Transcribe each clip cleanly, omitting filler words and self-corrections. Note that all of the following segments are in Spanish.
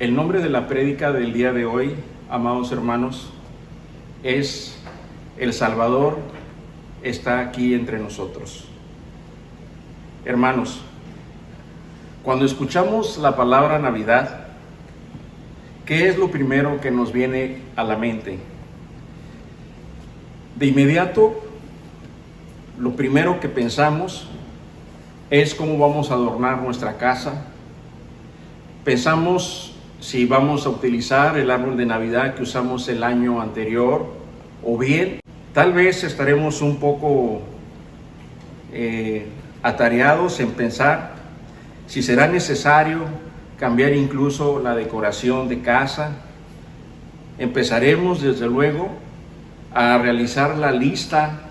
El nombre de la prédica del día de hoy, amados hermanos, es El Salvador está aquí entre nosotros. Hermanos, cuando escuchamos la palabra Navidad, ¿qué es lo primero que nos viene a la mente? De inmediato, lo primero que pensamos es cómo vamos a adornar nuestra casa. Pensamos si vamos a utilizar el árbol de Navidad que usamos el año anterior, o bien tal vez estaremos un poco atareados en pensar si será necesario cambiar incluso la decoración de casa. Empezaremos desde luego a realizar la lista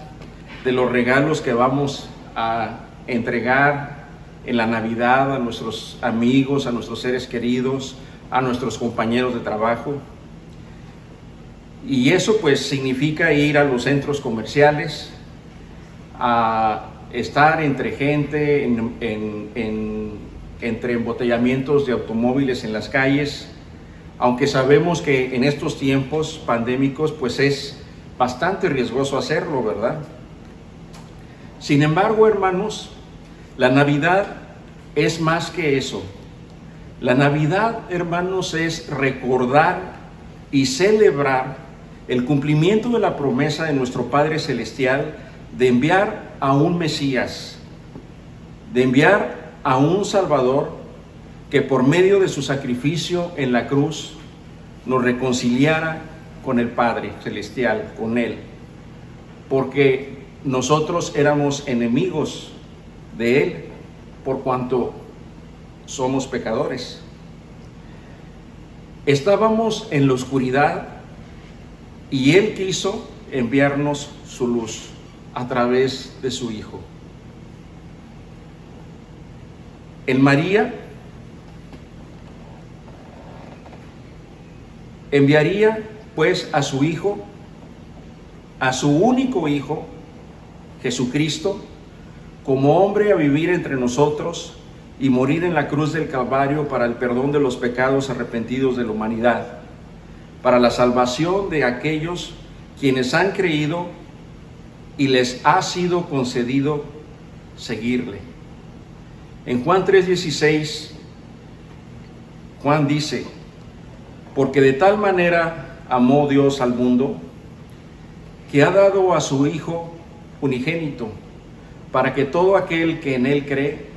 de los regalos que vamos a entregar en la Navidad a nuestros amigos, a nuestros seres queridos, a nuestros compañeros de trabajo. Y eso pues significa ir a los centros comerciales, a estar entre gente, entre embotellamientos de automóviles en las calles, aunque sabemos que en estos tiempos pandémicos pues es bastante riesgoso hacerlo, ¿verdad? Sin embargo, hermanos, la Navidad es más que eso. La Navidad, hermanos, es recordar y celebrar el cumplimiento de la promesa de nuestro Padre Celestial de enviar a un Mesías, de enviar a un Salvador que por medio de su sacrificio en la cruz nos reconciliara con el Padre Celestial, con Él, porque nosotros éramos enemigos de Él por cuanto somos pecadores. Estábamos en la oscuridad y Él quiso enviarnos su luz a través de su Hijo. En María enviaría pues a su Hijo, a su único Hijo, Jesucristo, como hombre a vivir entre nosotros y morir en la cruz del Calvario para el perdón de los pecados arrepentidos de la humanidad, para la salvación de aquellos quienes han creído y les ha sido concedido seguirle. En Juan 3:16, Juan dice: porque de tal manera amó Dios al mundo, que ha dado a su Hijo unigénito, para que todo aquel que en Él cree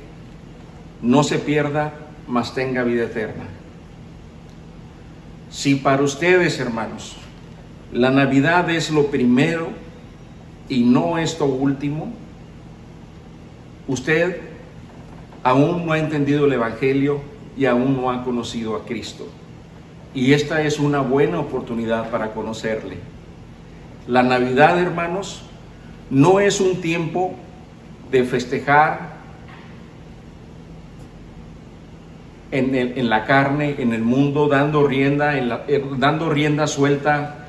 no se pierda, mas tenga vida eterna. Si para ustedes, hermanos, la Navidad es lo primero y no es lo último, usted aún no ha entendido el Evangelio y aún no ha conocido a Cristo. Y esta es una buena oportunidad para conocerle. La Navidad, hermanos, no es un tiempo de festejar en la carne, en el mundo, dando rienda suelta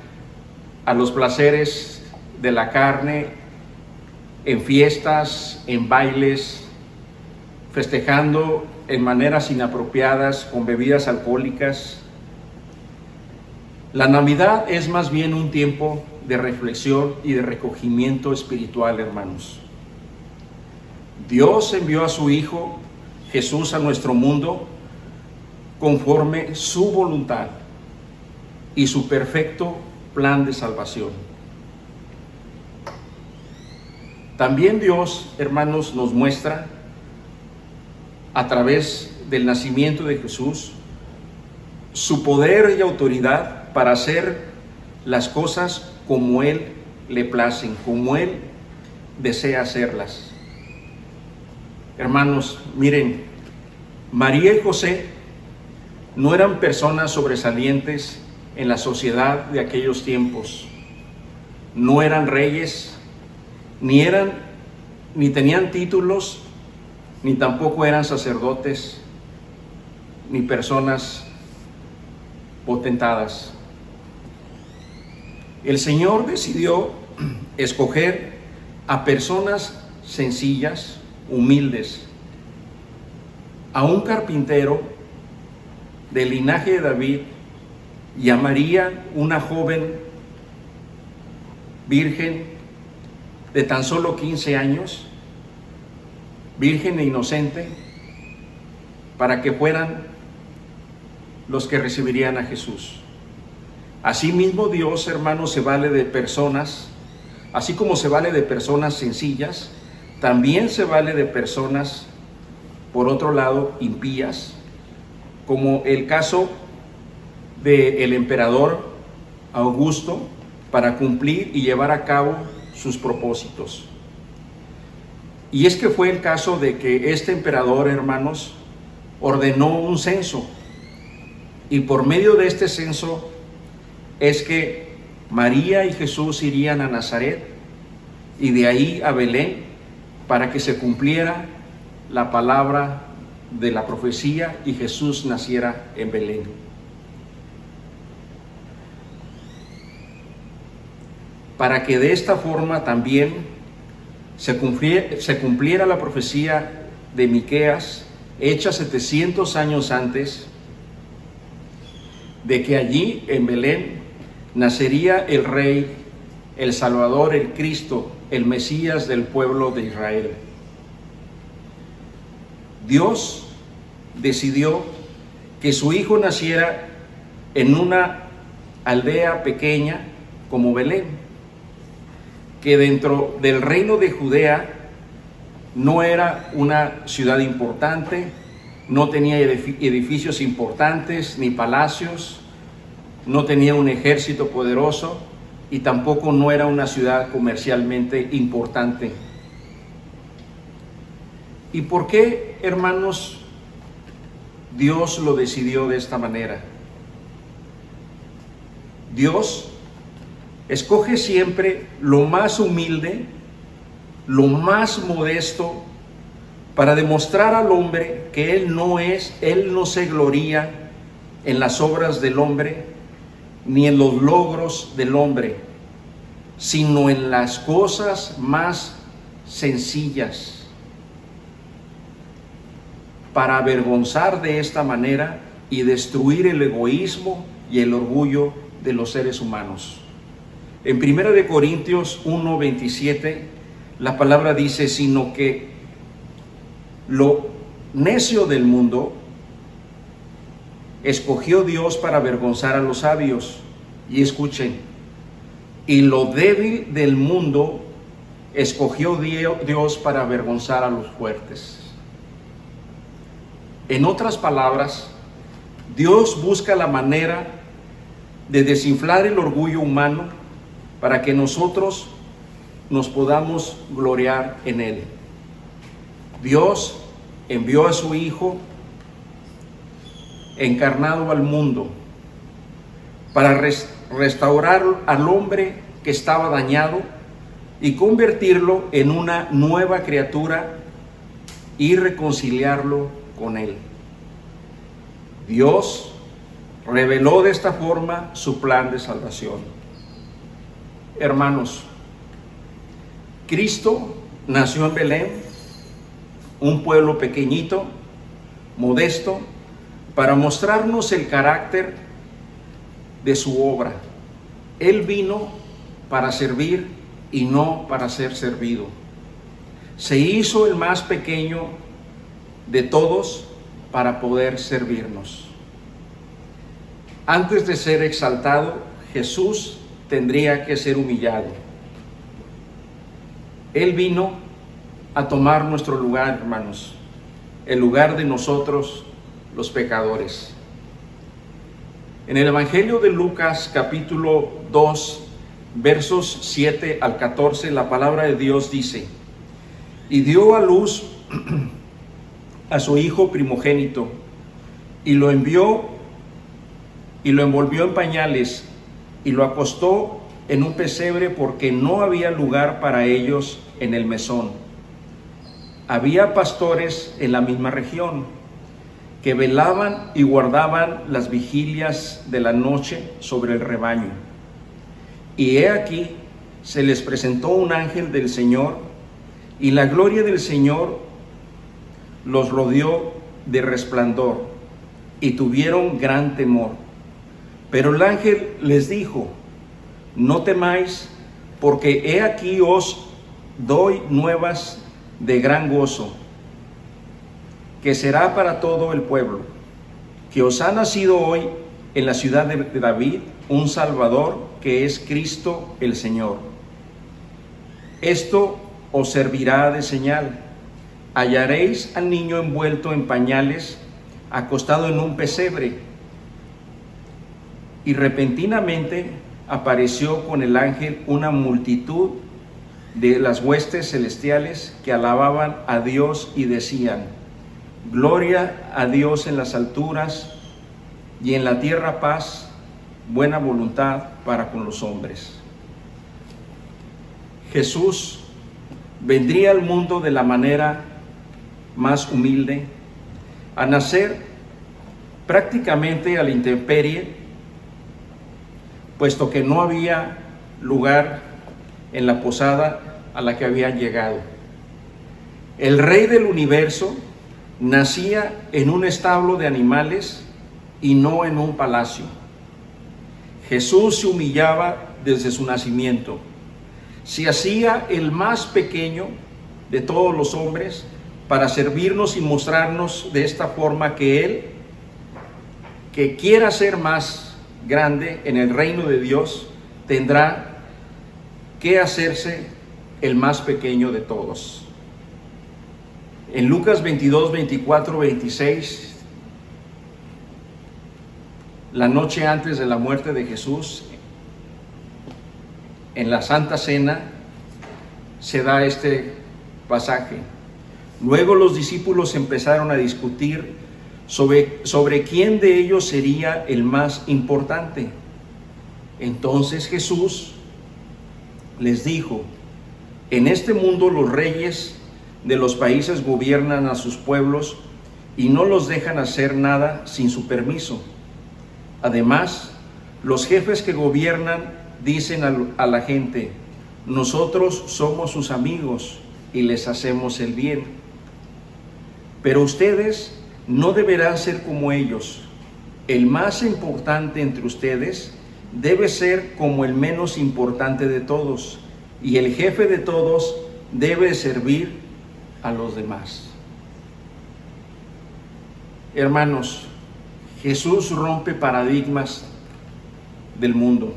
a los placeres de la carne, en fiestas, en bailes, festejando en maneras inapropiadas, con bebidas alcohólicas. La Navidad es más bien un tiempo de reflexión y de recogimiento espiritual, hermanos. Dios envió a su Hijo Jesús a nuestro mundo conforme su voluntad y su perfecto plan de salvación. También Dios, hermanos, nos muestra a través del nacimiento de Jesús su poder y autoridad para hacer las cosas como Él le placen, como Él desea hacerlas. Hermanos, miren, María y José no eran personas sobresalientes en la sociedad de aquellos tiempos. No eran reyes, ni tenían títulos, ni tampoco eran sacerdotes, ni personas potentadas. El Señor decidió escoger a personas sencillas, humildes, a un carpintero del linaje de David, y a María, una joven virgen de tan solo 15 años, virgen e inocente, para que fueran los que recibirían a Jesús. Asimismo, Dios, hermanos, se vale de personas, así como se vale de personas sencillas, también se vale de personas, por otro lado, impías, como el caso del emperador Augusto, para cumplir y llevar a cabo sus propósitos. Y es que fue el caso de que este emperador, hermanos, ordenó un censo, y por medio de este censo es que María y Jesús irían a Nazaret y de ahí a Belén, para que se cumpliera la palabra de la profecía y Jesús naciera en Belén. Para que de esta forma también se cumpliera la profecía de Miqueas, hecha 700 años antes, de que allí en Belén nacería el Rey, el Salvador, el Cristo, el Mesías del pueblo de Israel. Dios decidió que su Hijo naciera en una aldea pequeña como Belén, que dentro del reino de Judea no era una ciudad importante, no tenía edificios importantes ni palacios, no tenía un ejército poderoso y tampoco no era una ciudad comercialmente importante. ¿Y por qué, hermanos, Dios lo decidió de esta manera? Dios escoge siempre lo más humilde, lo más modesto, para demostrar al hombre que Él no se gloría en las obras del hombre, ni en los logros del hombre, sino en las cosas más sencillas, para avergonzar de esta manera y destruir el egoísmo y el orgullo de los seres humanos. En 1 Corintios 1:27, la palabra dice: sino que lo necio del mundo escogió Dios para avergonzar a los sabios. Y escuchen, y lo débil del mundo escogió Dios para avergonzar a los fuertes. En otras palabras, Dios busca la manera de desinflar el orgullo humano para que nosotros nos podamos gloriar en Él. Dios envió a su Hijo encarnado al mundo para restaurar al hombre que estaba dañado y convertirlo en una nueva criatura y reconciliarlo con Él. Dios reveló de esta forma su plan de salvación. Hermanos, Cristo nació en Belén, un pueblo pequeñito, modesto, para mostrarnos el carácter de su obra. Él vino para servir y no para ser servido. Se hizo el más pequeño de todos para poder servirnos. Antes de ser exaltado, Jesús tendría que ser humillado. Él vino a tomar nuestro lugar, hermanos, el lugar de nosotros, los pecadores. En el Evangelio de Lucas, capítulo 2, versos 7 al 14, la palabra de Dios dice: y dio a luz a su hijo primogénito, y lo envolvió en pañales, y lo acostó en un pesebre, porque no había lugar para ellos en el mesón. Había pastores en la misma región que velaban y guardaban las vigilias de la noche sobre el rebaño. Y he aquí, se les presentó un ángel del Señor, y la gloria del Señor los rodeó de resplandor, y tuvieron gran temor. Pero el ángel les dijo: no temáis, porque he aquí os doy nuevas de gran gozo, que será para todo el pueblo, que os ha nacido hoy en la ciudad de David un Salvador, que es Cristo el Señor. Esto os servirá de señal: hallaréis al niño envuelto en pañales, acostado en un pesebre. Y repentinamente apareció con el ángel una multitud de las huestes celestiales que alababan a Dios y decían: gloria a Dios en las alturas, y en la tierra paz, buena voluntad para con los hombres. Jesús vendría al mundo de la manera más humilde, a nacer prácticamente a la intemperie, puesto que no había lugar en la posada a la que habían llegado. El Rey del universo nacía en un establo de animales y no en un palacio. Jesús se humillaba desde su nacimiento. Se hacía el más pequeño de todos los hombres para servirnos y mostrarnos de esta forma que Él, que quiera ser más grande en el reino de Dios, tendrá que hacerse el más pequeño de todos. En Lucas 22, 24, 26, la noche antes de la muerte de Jesús, en la Santa Cena, se da este pasaje. Luego los discípulos empezaron a discutir sobre quién de ellos sería el más importante. Entonces Jesús les dijo: en este mundo los reyes de los países gobiernan a sus pueblos y no los dejan hacer nada sin su permiso. Además, los jefes que gobiernan dicen a la gente: nosotros somos sus amigos y les hacemos el bien. Pero ustedes no deberán ser como ellos. El más importante entre ustedes debe ser como el menos importante de todos, y el jefe de todos debe servir a los demás. Hermanos, Jesús rompe paradigmas del mundo.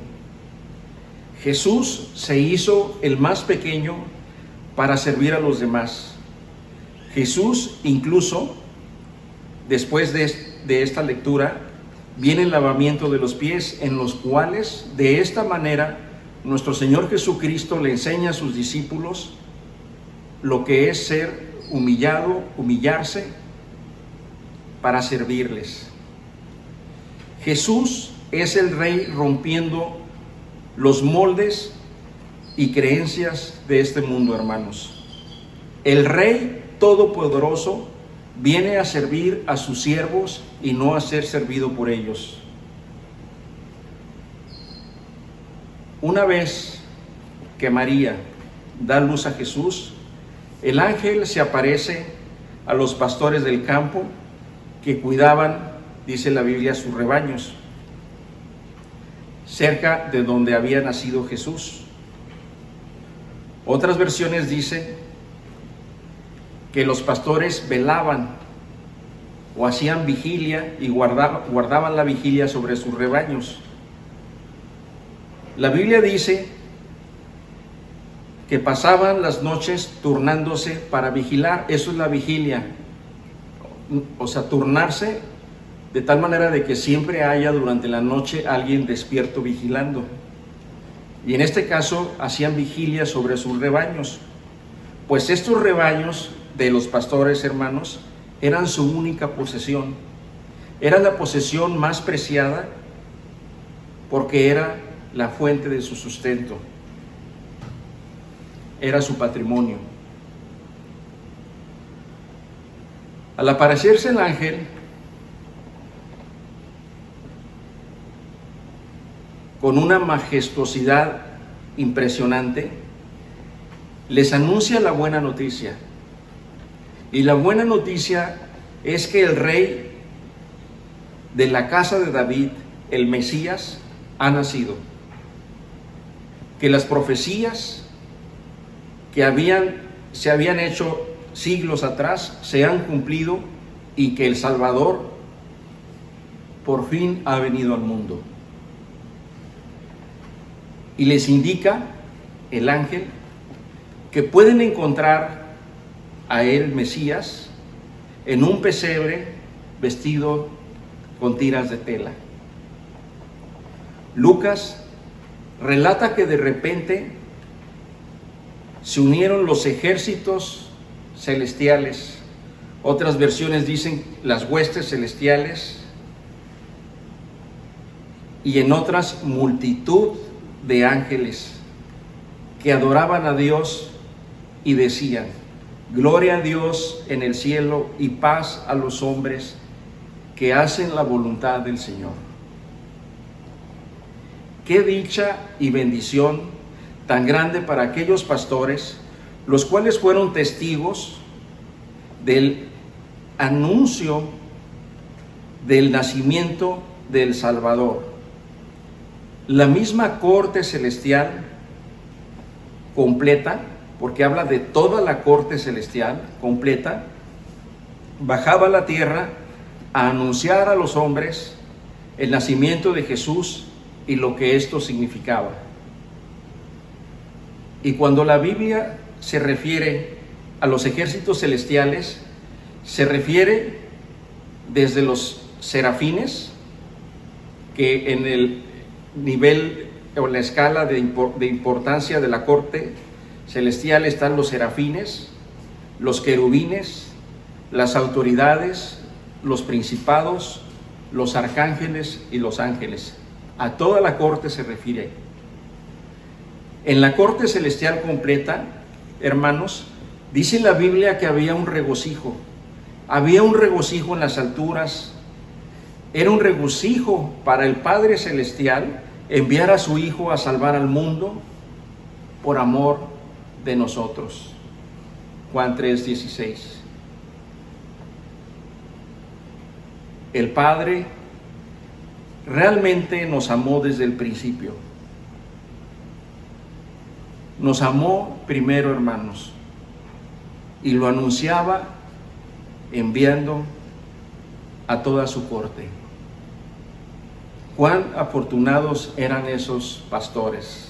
Jesús se hizo el más pequeño para servir a los demás. Jesús, incluso después de esta lectura, viene el lavamiento de los pies, en los cuales de esta manera nuestro Señor Jesucristo le enseña a sus discípulos lo que es ser humillado, humillarse para servirles. Jesús es el Rey rompiendo los moldes y creencias de este mundo, hermanos. El Rey Todopoderoso viene a servir a sus siervos y no a ser servido por ellos. Una vez que María da luz a Jesús, el ángel se aparece a los pastores del campo que cuidaban, dice la Biblia, sus rebaños, cerca de donde había nacido Jesús. Otras versiones dicen que los pastores velaban o hacían vigilia y guardaban la vigilia sobre sus rebaños. La Biblia dice que pasaban las noches turnándose para vigilar. Eso es la vigilia, o sea, turnarse de tal manera de que siempre haya durante la noche alguien despierto vigilando. Y en este caso hacían vigilia sobre sus rebaños, pues estos rebaños de los pastores, hermanos, eran su única posesión. Era la posesión más preciada porque era la fuente de su sustento. Era su patrimonio. Al aparecerse el ángel, con una majestuosidad impresionante, les anuncia la buena noticia. Y la buena noticia es que el Rey de la casa de David, el Mesías, ha nacido. Que las profecías que se habían hecho siglos atrás se han cumplido y que el Salvador por fin ha venido al mundo. Y les indica el ángel que pueden encontrar a él, Mesías, en un pesebre vestido con tiras de tela. Lucas relata que de repente se unieron los ejércitos celestiales. Otras versiones dicen las huestes celestiales, y en otras multitud de ángeles que adoraban a Dios y decían: gloria a Dios en el cielo y paz a los hombres que hacen la voluntad del Señor. Qué dicha y bendición tan grande para aquellos pastores, los cuales fueron testigos del anuncio del nacimiento del Salvador. La misma corte celestial completa, porque habla de toda la corte celestial completa, bajaba a la tierra a anunciar a los hombres el nacimiento de Jesús y lo que esto significaba. Y cuando la Biblia se refiere a los ejércitos celestiales, se refiere desde los serafines, que en el nivel o en la escala de importancia de la corte celestial están los serafines, los querubines, las autoridades, los principados, los arcángeles y los ángeles. A toda la corte se refiere. En la corte celestial completa, hermanos, dice la Biblia que había un regocijo. Había un regocijo en las alturas. Era un regocijo para el Padre Celestial enviar a su Hijo a salvar al mundo por amor de nosotros. Juan 3:16. El Padre realmente nos amó desde el principio. Nos amó primero, hermanos, y lo anunciaba enviando a toda su corte. Cuán afortunados eran esos pastores.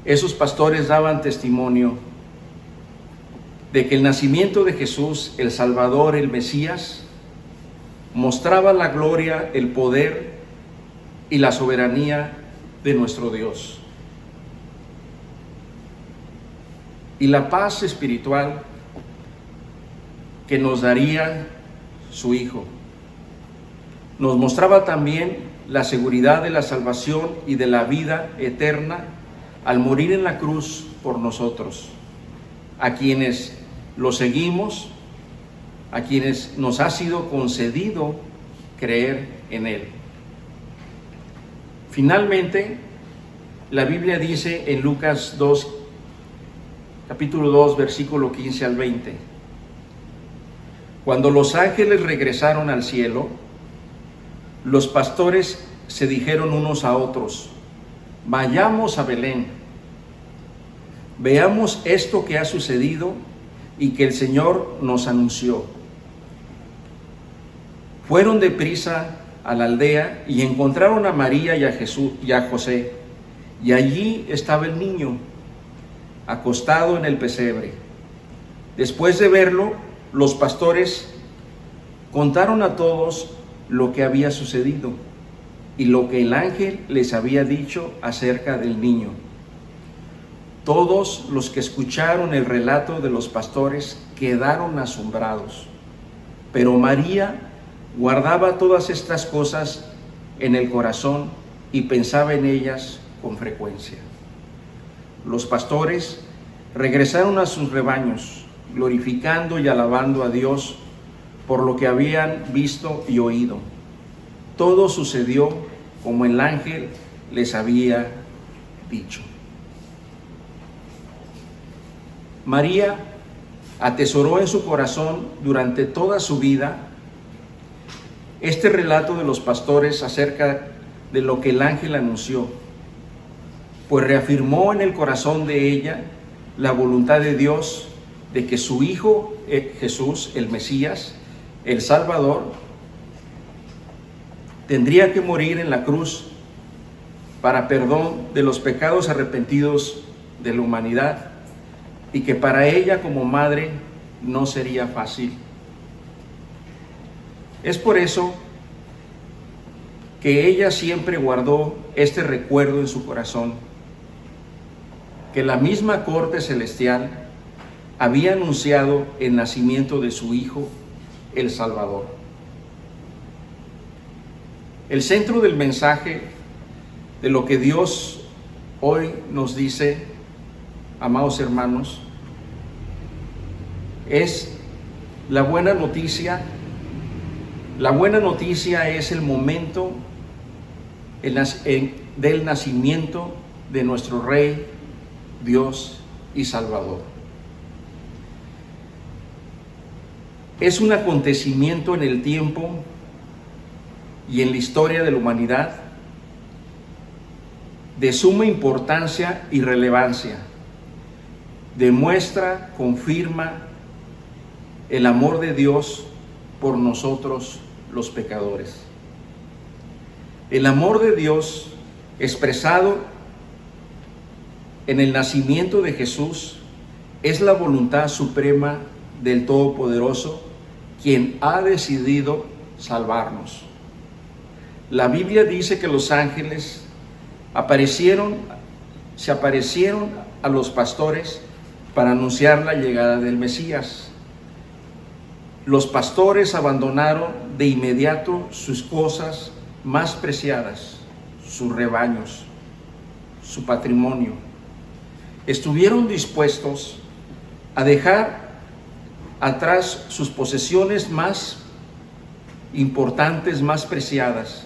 Esos pastores daban testimonio de que el nacimiento de Jesús, el Salvador, el Mesías, mostraba la gloria, el poder y la soberanía de nuestro Dios. Y la paz espiritual que nos daría su Hijo. Nos mostraba también la seguridad de la salvación y de la vida eterna al morir en la cruz por nosotros, a quienes lo seguimos, a quienes nos ha sido concedido creer en Él. Finalmente, la Biblia dice en Lucas 2, capítulo 2, versículo 15 al 20, cuando los ángeles regresaron al cielo, los pastores se dijeron unos a otros: vayamos a Belén, veamos esto que ha sucedido y que el Señor nos anunció. Fueron deprisa a la aldea y encontraron a María y a Jesús y a José, y allí estaba el niño, acostado en el pesebre. Después de verlo, los pastores contaron a todos lo que había sucedido y lo que el ángel les había dicho acerca del niño. Todos los que escucharon el relato de los pastores quedaron asombrados, pero María guardaba todas estas cosas en el corazón y pensaba en ellas con frecuencia. Los pastores regresaron a sus rebaños, glorificando y alabando a Dios por lo que habían visto y oído. Todo sucedió como el ángel les había dicho. María atesoró en su corazón durante toda su vida este relato de los pastores acerca de lo que el ángel anunció, pues reafirmó en el corazón de ella la voluntad de Dios de que su Hijo Jesús, el Mesías, el Salvador, tendría que morir en la cruz para perdón de los pecados arrepentidos de la humanidad, y que para ella como madre no sería fácil. Es por eso que ella siempre guardó este recuerdo en su corazón, que la misma corte celestial había anunciado el nacimiento de su Hijo, el Salvador. El centro del mensaje de lo que Dios hoy nos dice, amados hermanos, es la buena noticia. La buena noticia es el momento del nacimiento de nuestro Rey, Dios y Salvador. Es un acontecimiento en el tiempo y en la historia de la humanidad de suma importancia y relevancia. Demuestra, confirma el amor de Dios por nosotros los pecadores. El amor de Dios expresado en el nacimiento de Jesús es la voluntad suprema del Todopoderoso, quien ha decidido salvarnos. La Biblia dice que los ángeles se aparecieron a los pastores para anunciar la llegada del Mesías. Los pastores abandonaron de inmediato sus cosas más preciadas, sus rebaños, su patrimonio. Estuvieron dispuestos a dejar atrás sus posesiones más importantes, más preciadas,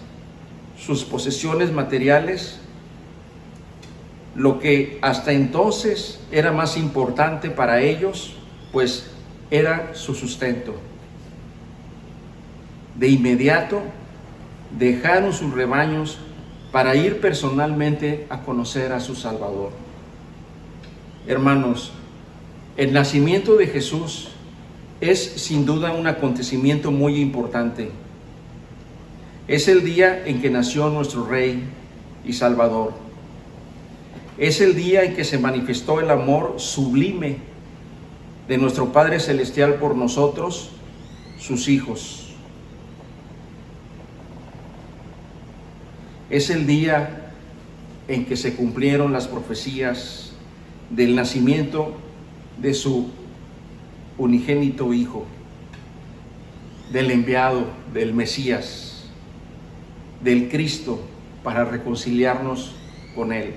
sus posesiones materiales, lo que hasta entonces era más importante para ellos, pues era su sustento. De inmediato dejaron sus rebaños para ir personalmente a conocer a su Salvador. Hermanos, el nacimiento de Jesús es sin duda un acontecimiento muy importante. Es el día en que nació nuestro Rey y Salvador. Es el día en que se manifestó el amor sublime de nuestro Padre Celestial por nosotros, sus hijos. Es el día en que se cumplieron las profecías del nacimiento de su unigénito Hijo, del enviado, del Mesías, del Cristo, para reconciliarnos con Él.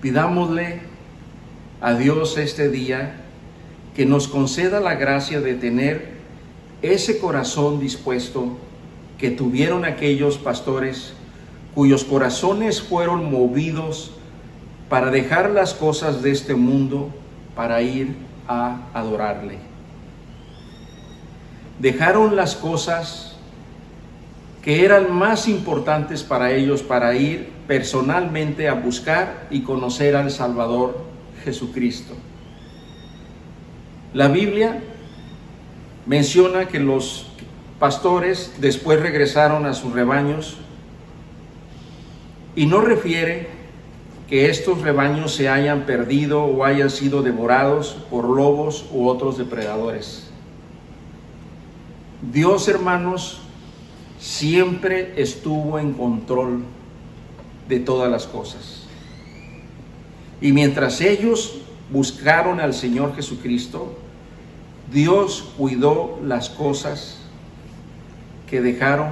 Pidámosle a Dios este día que nos conceda la gracia de tener ese corazón dispuesto que tuvieron aquellos pastores cuyos corazones fueron movidos para dejar las cosas de este mundo para ir a adorarle. Dejaron las cosas que eran más importantes para ellos para ir personalmente a buscar y conocer al Salvador Jesucristo. La Biblia menciona que los pastores después regresaron a sus rebaños y no refiere que estos rebaños se hayan perdido o hayan sido devorados por lobos u otros depredadores. Dios, hermanos, siempre estuvo en control de todas las cosas. Y mientras ellos buscaron al Señor Jesucristo, Dios cuidó las cosas que dejaron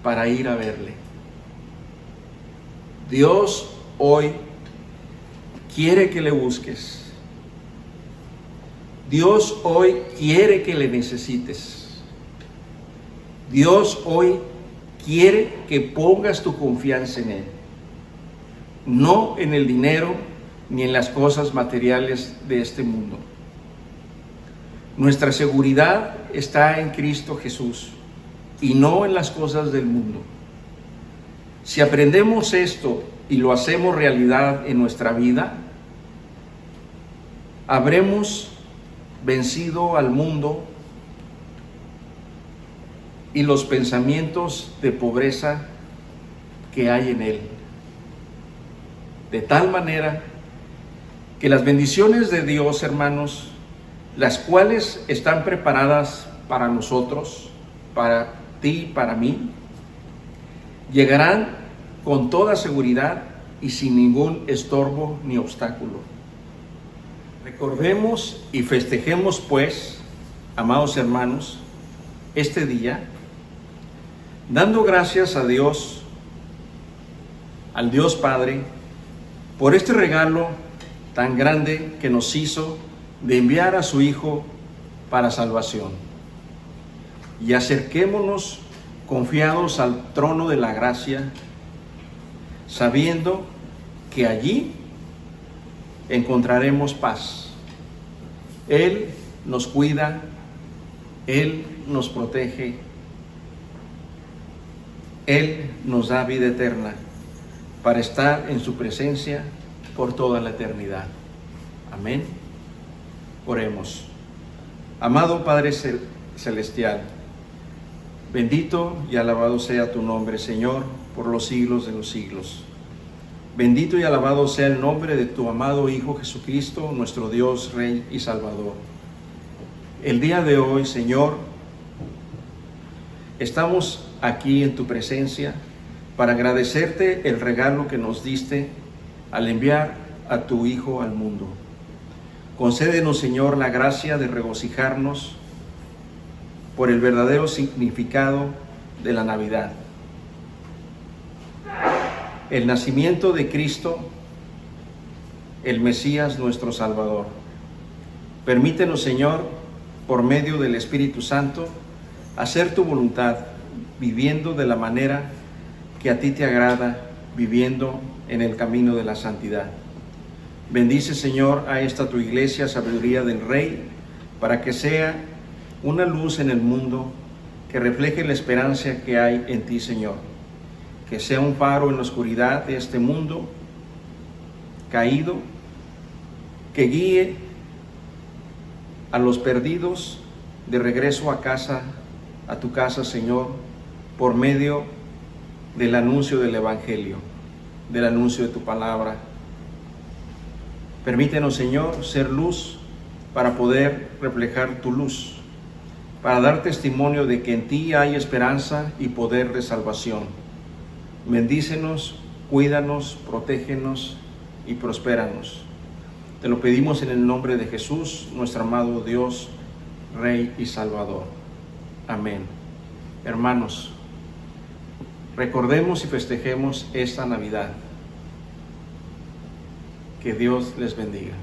para ir a verle. Dios hoy quiere que le busques. Dios hoy quiere que le necesites. Dios hoy quiere que pongas tu confianza en Él. No en el dinero, ni en las cosas materiales de este mundo. Nuestra seguridad está en Cristo Jesús y no en las cosas del mundo. Si aprendemos esto y lo hacemos realidad en nuestra vida, habremos vencido al mundo y los pensamientos de pobreza que hay en él. De tal manera que las bendiciones de Dios, hermanos, las cuales están preparadas para nosotros, para ti y para mí, llegarán con toda seguridad y sin ningún estorbo ni obstáculo. Recordemos y festejemos, pues, amados hermanos, este día, dando gracias a Dios, al Dios Padre, por este regalo tan grande que nos hizo de enviar a su Hijo para salvación. Y acerquémonos confiados al trono de la gracia, sabiendo que allí encontraremos paz. Él nos cuida, Él nos protege, Él nos da vida eterna para estar en su presencia por toda la eternidad. Amén. Oremos. Amado Padre Celestial, bendito y alabado sea tu nombre, Señor, por los siglos de los siglos. Bendito y alabado sea el nombre de tu amado Hijo Jesucristo, nuestro Dios, Rey y Salvador. El día de hoy, Señor, estamos aquí en tu presencia para agradecerte el regalo que nos diste al enviar a tu Hijo al mundo. Concédenos, Señor, la gracia de regocijarnos por el verdadero significado de la Navidad. El nacimiento de Cristo, el Mesías, nuestro Salvador. Permítenos, Señor, por medio del Espíritu Santo, hacer tu voluntad, viviendo de la manera que a ti te agrada, viviendo en el camino de la santidad. Bendice, Señor, a esta tu iglesia, sabiduría del Rey, para que sea una luz en el mundo que refleje la esperanza que hay en ti, Señor. Que sea un faro en la oscuridad de este mundo caído, que guíe a los perdidos de regreso a casa, a tu casa, Señor, por medio del anuncio del Evangelio, del anuncio de tu palabra. Permítenos, Señor, ser luz para poder reflejar tu luz, para dar testimonio de que en ti hay esperanza y poder de salvación. Bendícenos, cuídanos, protégenos y prospéranos. Te lo pedimos en el nombre de Jesús, nuestro amado Dios, Rey y Salvador. Amén. Hermanos, recordemos y festejemos esta Navidad. Que Dios les bendiga.